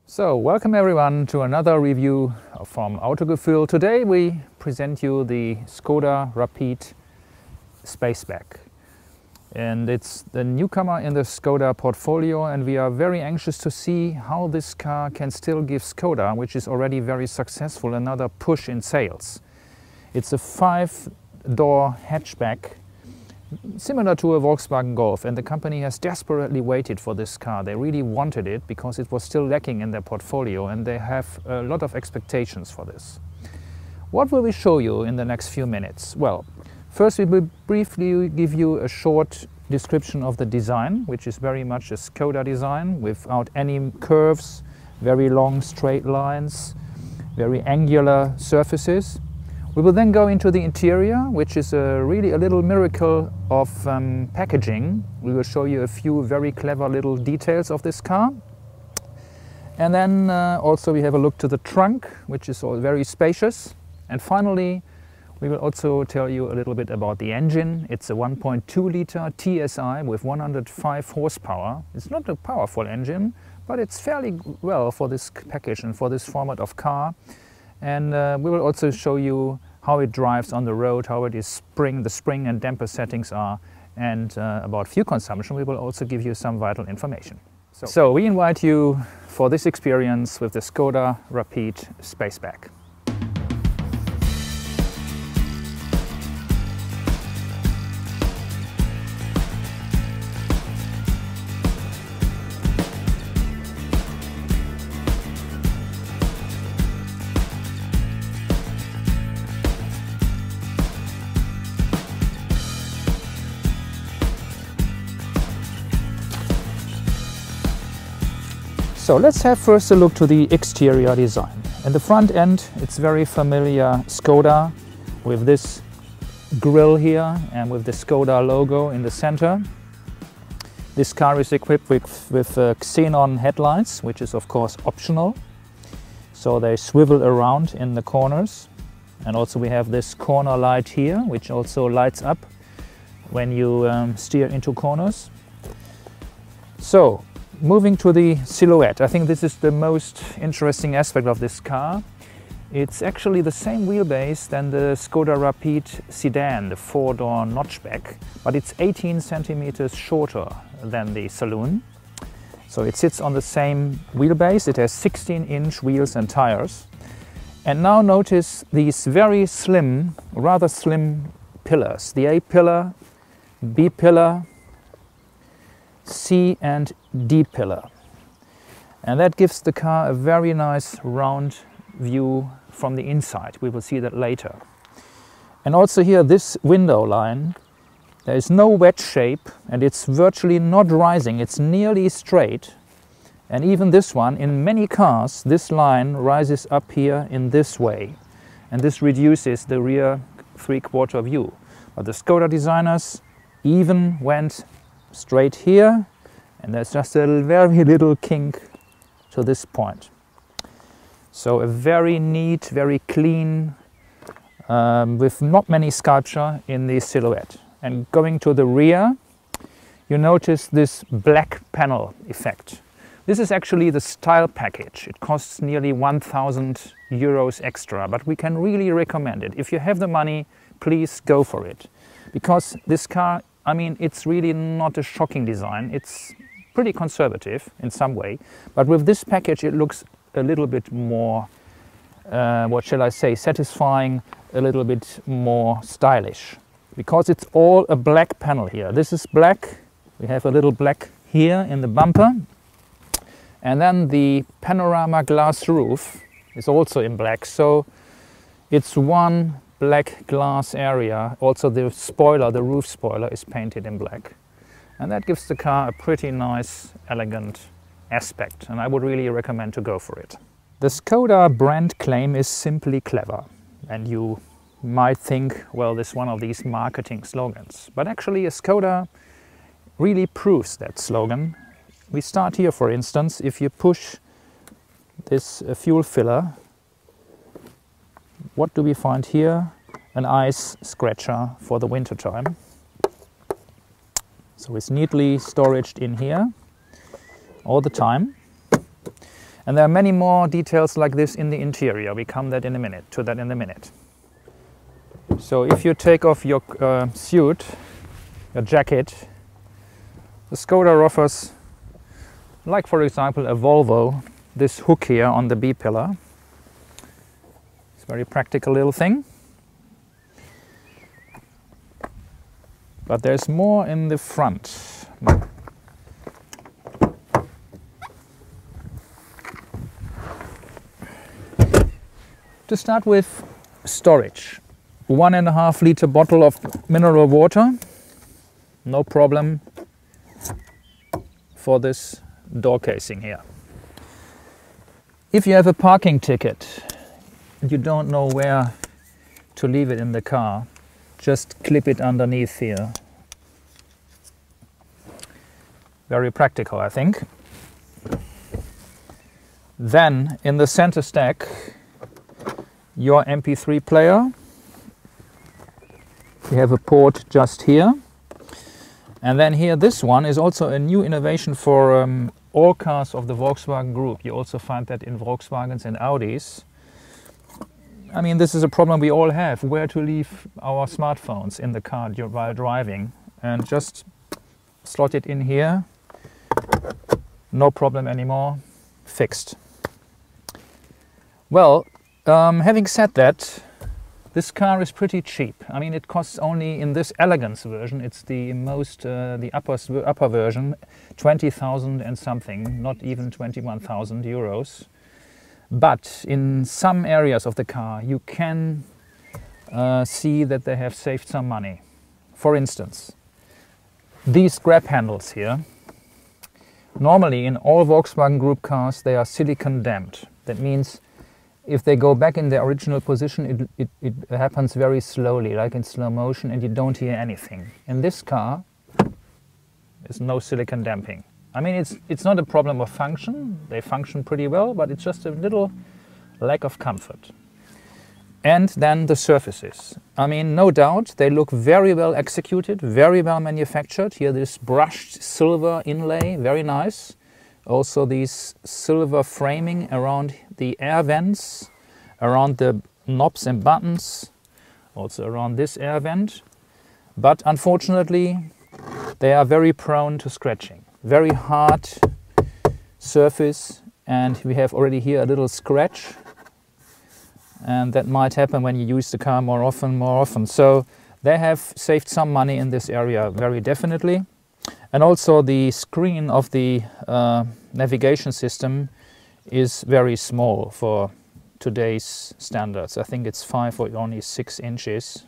So, welcome everyone to another review from Autogefühl. Today we present you the Skoda Rapid Spaceback. And it's the newcomer in the Skoda portfolio, and we are very anxious to see how this car can still give Skoda, which is already very successful, another push in sales. It's a 5-door hatchback, similar to a Volkswagen Golf, and the company has desperately waited for this car. They really wanted it because it was still lacking in their portfolio, and they have a lot of expectations for this. What will we show you in the next few minutes? Well, first we will briefly give you a short description of the design, which is very much a Skoda design without any curves, very long straight lines, very angular surfaces. We will then go into the interior, which is really a little miracle of packaging. We will show you a few very clever little details of this car. And then also we have a look to the trunk, which is all very spacious. And finally, we will also tell you a little bit about the engine. It's a 1.2 liter TSI with 105 horsepower. It's not a powerful engine, but it's fairly well for this package and for this format of car. And we will also show you how it drives on the road, how it is the spring and damper settings are, and about fuel consumption we will also give you some vital information. So we invite you for this experience with the Skoda Rapid Spaceback. So let's have first a look to the exterior design. In the front end, it's very familiar Skoda with this grille here and with the Skoda logo in the center. This car is equipped with xenon headlights, which is of course optional. So they swivel around in the corners. And also we have this corner light here, which also lights up when you steer into corners. So, moving to the silhouette, I think this is the most interesting aspect of this car. It's actually the same wheelbase than the Skoda Rapid sedan, the 4-door notchback, but it's 18 centimeters shorter than the saloon. So it sits on the same wheelbase. It has 16-inch wheels and tires. And now notice these very slim, rather slim pillars. The A pillar, B pillar, C and D pillar, and that gives the car a very nice round view from the inside. We will see that later. And also here, this window line, there is no wedge shape and it's virtually not rising, it's nearly straight. And even this one, in many cars, this line rises up here in this way, and this reduces the rear three-quarter view. But the Skoda designers even went straight here, and there's just a very little kink to this point. So a very neat, very clean, with not many sculpture in the silhouette. And going to the rear, you notice this black panel effect. This is actually the style package. It costs nearly 1,000 euros extra, but we can really recommend it. If you have the money, please go for it. Because this car, I mean, it's really not a shocking design. It's pretty conservative in some way, but with this package it looks a little bit more, what shall I say, satisfying, a little bit more stylish. Because it's all a black panel here. This is black. We have a little black here in the bumper. And then the panorama glass roof is also in black. So it's one black glass area. Also the spoiler, the roof spoiler, is painted in black. And that gives the car a pretty nice, elegant aspect, and I would really recommend to go for it. The Skoda brand claim is simply clever, and you might think, well, this is one of these marketing slogans. But actually, a Skoda really proves that slogan. We start here, for instance. If you push this fuel filler, what do we find here? An ice scratcher for the winter time. So it's neatly storaged in here all the time. And there are many more details like this in the interior. We come to that in a minute. So if you take off your suit, your jacket, the Skoda offers, like for example a Volvo, this hook here on the B-pillar. It's a very practical little thing. But there's more in the front. To start with, storage. 1.5 liter bottle of mineral water, no problem for this door casing here. If you have a parking ticket and you don't know where to leave it in the car, just clip it underneath here. Very practical, I think. Then in the center stack, your MP3 player. We have a port just here. And then here, this one is also a new innovation for all cars of the Volkswagen Group. You also find that in Volkswagens and Audis. I mean, this is a problem we all have, where to leave our smartphones in the car while driving. And just slot it in here. No problem anymore. Fixed. Well, having said that, this car is pretty cheap. I mean, it costs only, in this elegance version, it's the upper version, 20,000 and something, not even 21,000 euros. But in some areas of the car, you can see that they have saved some money. For instance, these grab handles here, normally in all Volkswagen Group cars, they are silicon damped. That means if they go back in their original position, it happens very slowly, like in slow motion, and you don't hear anything. In this car, there's no silicon damping. I mean, it's not a problem of function. They function pretty well, but it's just a little lack of comfort. And then the surfaces. I mean, no doubt, they look very well executed, very well manufactured. Here, this brushed silver inlay, very nice. Also these silver framing around the air vents, around the knobs and buttons, also around this air vent. But unfortunately, they are very prone to scratching. Very hard surface, and we have already here a little scratch. And that might happen when you use the car more often. So they have saved some money in this area, very definitely. And also the screen of the navigation system is very small for today's standards. I think it's 5 or only 6 inches.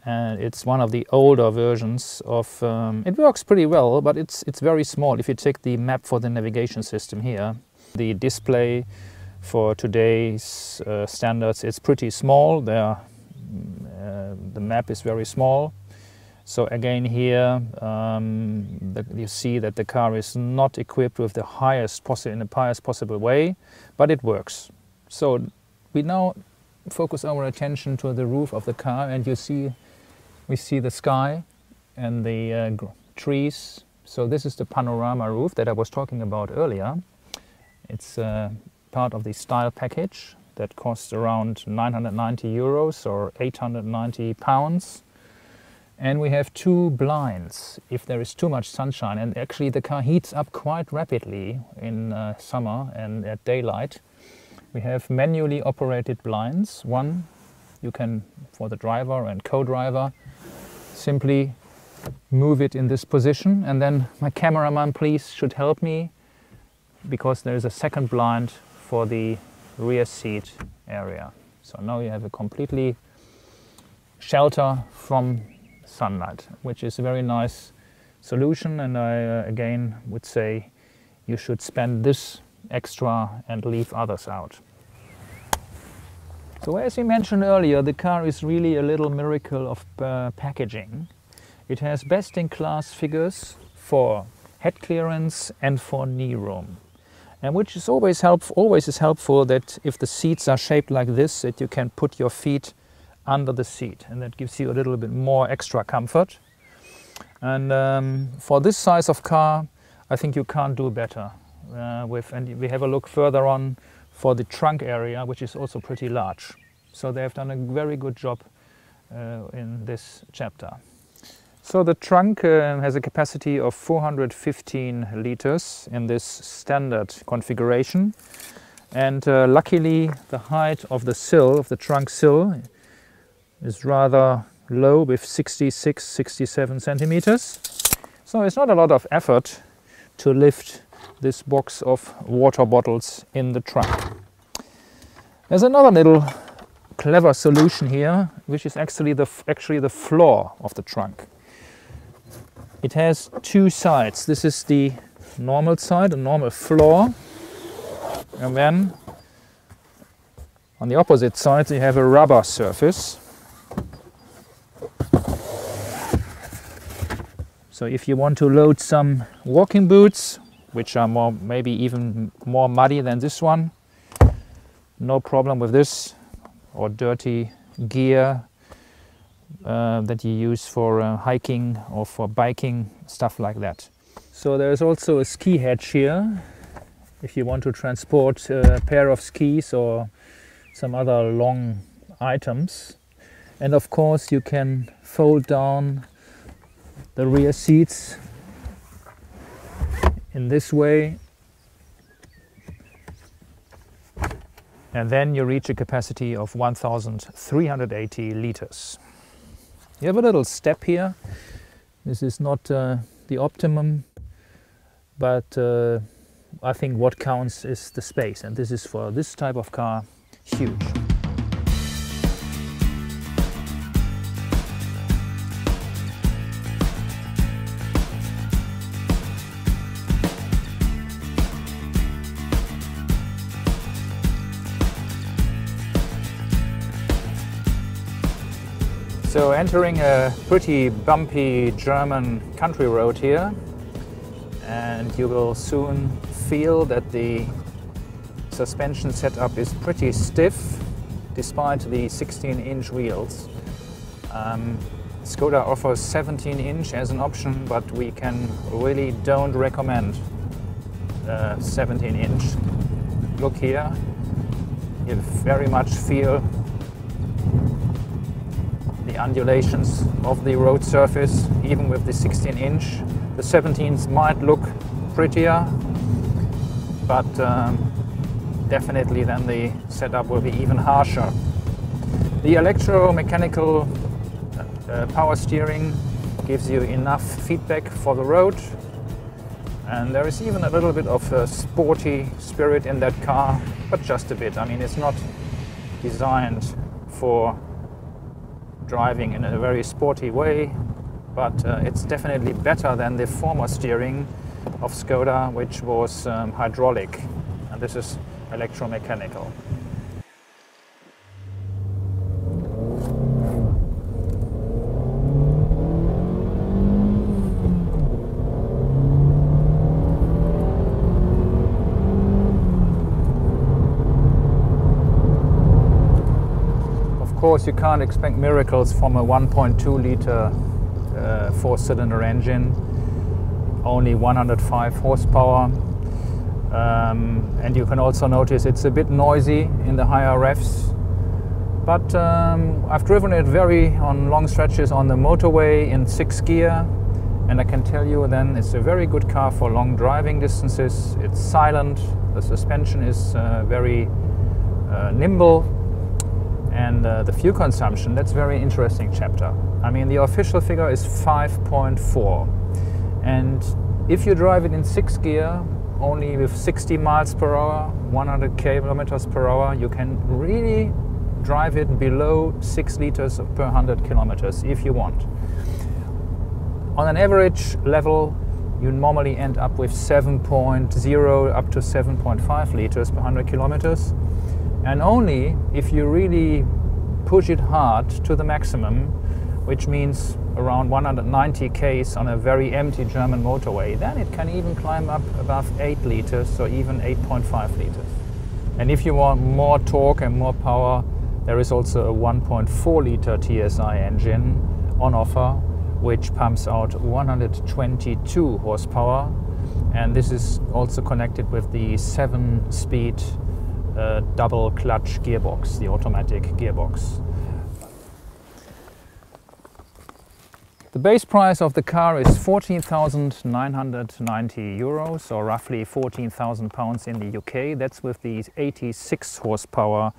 And it's one of the older versions of, it works pretty well, but it's very small. If you take the map for the navigation system here, the display for today's standards, it's pretty small. The map is very small. So again here, you see that the car is not equipped with the highest possible way, but it works. So we now focus our attention to the roof of the car, and we see the sky and the trees. So this is the Panorama Roof that I was talking about earlier. It's part of the style package that costs around 990 euros or 890 pounds. And we have 2 blinds if there is too much sunshine, and actually the car heats up quite rapidly in summer and at daylight. We have manually operated blinds. One, you can, for the driver and co-driver, simply move it in this position, and then my cameraman, please, should help me, because there is a second blind for the rear seat area. So now you have a completely shelter from sunlight, which is a very nice solution, and I again would say you should spend this extra and leave others out. So as we mentioned earlier, the car is really a little miracle of packaging. It has best-in-class figures for head clearance and for knee room, and which is always helpful that if the seats are shaped like this, that you can put your feet under the seat, and that gives you a little bit more extra comfort. And for this size of car, I think you can't do better and we have a look further on for the trunk area, which is also pretty large. So they have done a very good job in this chapter. So the trunk has a capacity of 415 liters in this standard configuration. And luckily the height of the sill, of the trunk sill, is rather low with 66, 67 centimeters. So it's not a lot of effort to lift this box of water bottles in the trunk. There's another little clever solution here, which is actually the floor of the trunk. It has two sides. This is the normal side, a normal floor, and then on the opposite side you have a rubber surface. So if you want to load some walking boots, which are maybe even more muddy than this one, no problem with this, or dirty gear that you use for hiking or for biking, stuff like that. So there's also a ski hatch here if you want to transport a pair of skis or some other long items. And of course you can fold down the rear seats in this way, and then you reach a capacity of 1,380 liters. You have a little step here. This is not the optimum, but I think what counts is the space, and this is for this type of car huge. So entering a pretty bumpy German country road here, and you will soon feel that the suspension setup is pretty stiff despite the 16-inch wheels. Skoda offers 17-inch as an option, but we really don't recommend 17-inch. Look here, you very much feel the undulations of the road surface, even with the 16-inch. The 17s might look prettier, but definitely then the setup will be even harsher. The electromechanical power steering gives you enough feedback for the road, and there is even a little bit of a sporty spirit in that car, but just a bit. I mean, it's not designed for driving in a very sporty way, but it's definitely better than the former steering of Skoda, which was hydraulic, and this is electromechanical. Of course, you can't expect miracles from a 1.2 liter four-cylinder engine, only 105 horsepower, and you can also notice it's a bit noisy in the higher revs, but I've driven it on long stretches on the motorway in 6th gear, and I can tell you then it's a very good car for long driving distances. It's silent, the suspension is very nimble, and the fuel consumption, that's a very interesting chapter. I mean, the official figure is 5.4, and if you drive it in 6th gear, only with 60 miles per hour, 100 kilometers per hour, you can really drive it below 6 liters per 100 kilometers if you want. On an average level, you normally end up with 7.0 up to 7.5 liters per 100 kilometers. And only if you really push it hard to the maximum, which means around 190 k's on a very empty German motorway, then it can even climb up above 8 liters or even 8.5 liters. And if you want more torque and more power, there is also a 1.4 liter TSI engine on offer, which pumps out 122 horsepower and this is also connected with the 7-speed double clutch gearbox, the automatic gearbox. The base price of the car is €14,990, or roughly £14,000 in the UK. That's with the 86 horsepower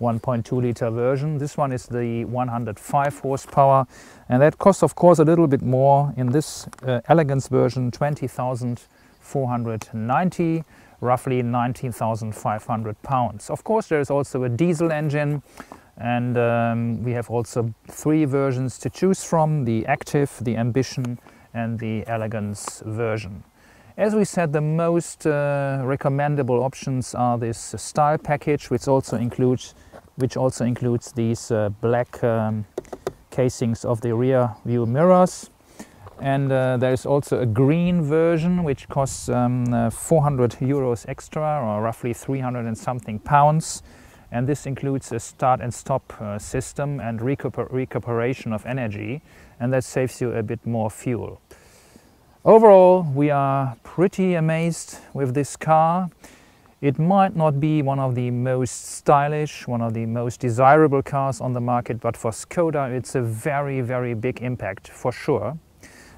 1.2 liter version. This one is the 105 horsepower, and that costs of course a little bit more. In this elegance version, 20,490, roughly £19,500. Of course there is also a diesel engine, and we have also 3 versions to choose from: the Active, the Ambition and the Elegance version. As we said, the most recommendable options are this style package, which also includes these black casings of the rear view mirrors. And there is also a green version which costs €400 extra, or roughly 300 and something pounds. And this includes a start and stop system and recuperation of energy, and that saves you a bit more fuel. Overall, we are pretty amazed with this car. It might not be one of the most stylish, one of the most desirable cars on the market, but for Skoda it's a very, very big impact for sure,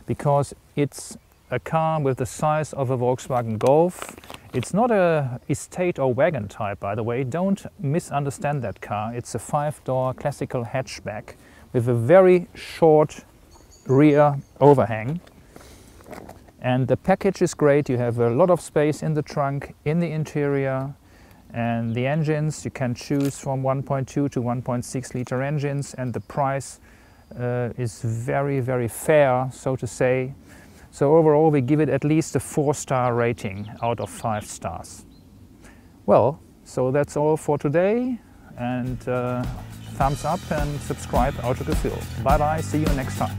because it's a car with the size of a Volkswagen Golf. It's not a estate or wagon type, by the way. Don't misunderstand that car. It's a 5-door classical hatchback with a very short rear overhang. And the package is great. You have a lot of space in the trunk, in the interior, and the engines you can choose from 1.2 to 1.6 liter engines, and the price is very, very fair, so to say. So overall we give it at least a 4-star rating out of 5 stars. Well, so that's all for today, and thumbs up and subscribe Autogefühl. Bye bye, see you next time.